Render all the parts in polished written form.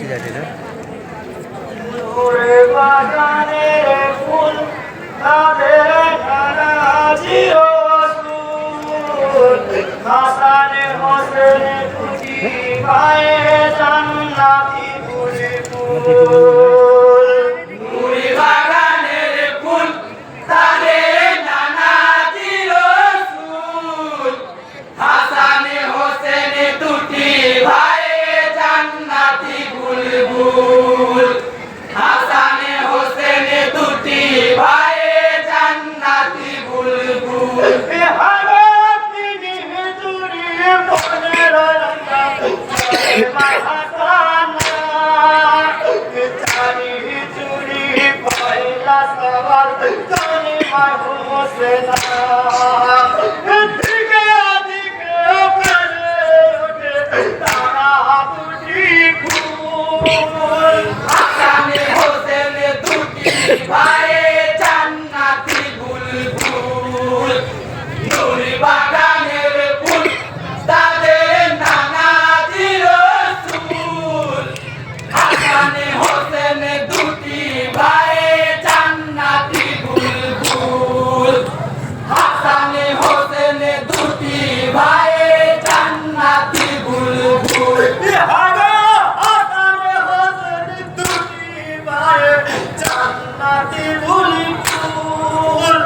যাচ্ছে না হাসানে হোসেনে খুশি পায়ে জান্নাতি ফুলে ফুল নুরি বাগানের ফুল তাদের নানাজি রসুল হাসানে হোসেনে দুটি ভাইয়ে জান্নাতি বুলবুল হাসানে হোসেনে দুটি ভাইয়ে জান্নাতি বুলবুল ভাইয়ে জান্নাতি বুলবুল নুরি বাগানের ফুল তাদের নানাজি রসুল হাসানে হোসেনে দুটি ভাইয়ে জান্নাতি বুলবুল হাসানে হোসেনে দুটি ভাইয়ে জান্নাতি বুলবুল জান্নাতি বুলবুল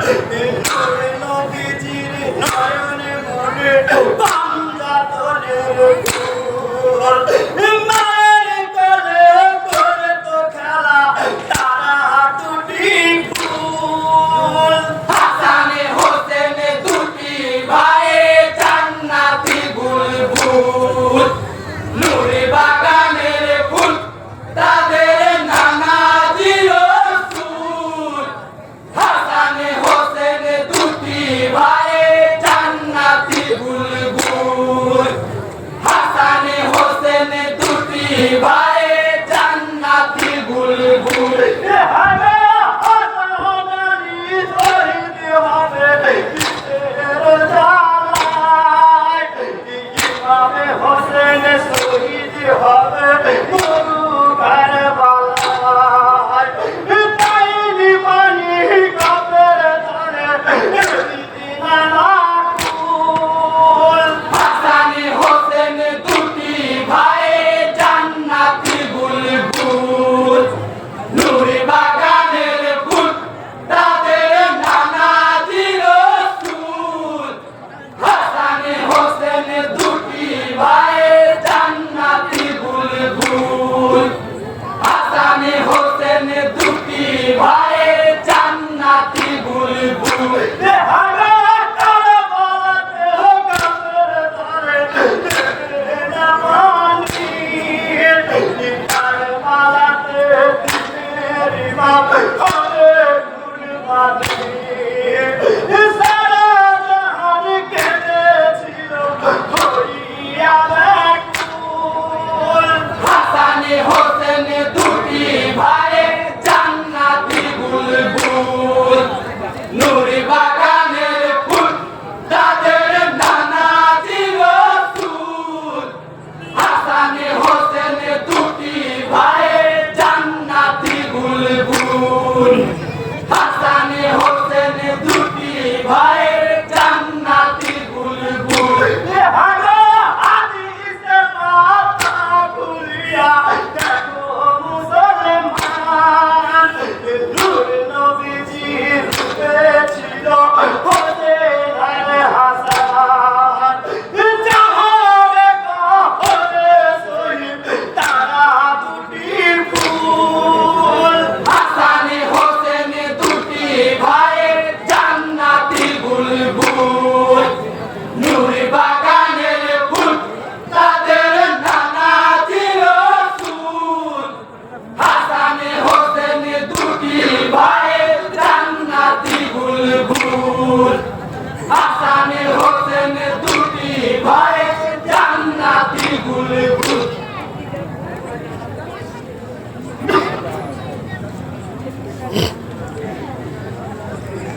নবীজির নয়নে মনে বান্দা তোলের ফুল মায়ের কোলে করে তো খেলা তারা দুটি ফুল হাসানে হোসেনে দুটি ভাইয়ে জান্নাতি বুলবুল নুরি বাগানের ফুল তাদের নানাজি রসুল হাসানে হোসেনে দুটি ভাইয়ে জান্নাতি বুলবুল হাসানে হোসেনে দুটি ভাইয়ে জান্নাতি বুলবুল হোসেন শহীদ হবে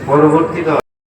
পরবর্তী